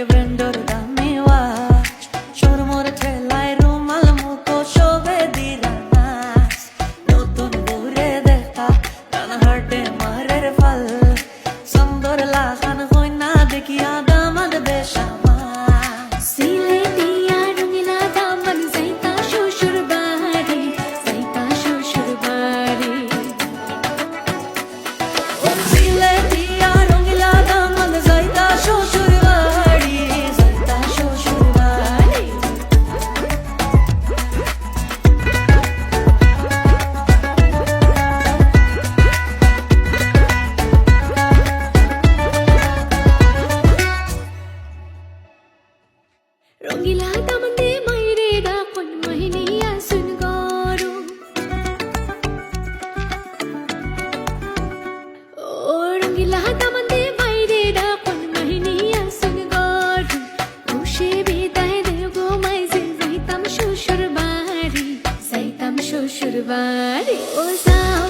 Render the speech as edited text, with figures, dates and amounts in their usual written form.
ব্র্যান্ডর দামি ওয়াচ শোরমোর ঠেলায় রুমাল মুখো শোভে দিরা নাচ নতুন ঘুরে দেখা রানহাটে মারের ফল সুন্দর লাগান হই না দেখিয়া দামাদ বেশামা সিলেটিয়া রঙিলা দামন যাইতা শ্বশুর বাড়ি যাইতা শ্বশুর বাড়ি সিলেটিয়া রঙিলা দামন যাইতা শ্বশুর বাড়ি যাইতা শ্বশুর বাড়ি রঙিলা দামন্দে মাইরে ডাকন মাহিনিয়া সুন গরু ও রঙিলা দামন্দে মাইরে ডাকন মাহিনিয়া সুন গরু খুশি বিদায় দেও গো মাইজে যাইতাম শ্বশুর বাড়ি ও যাও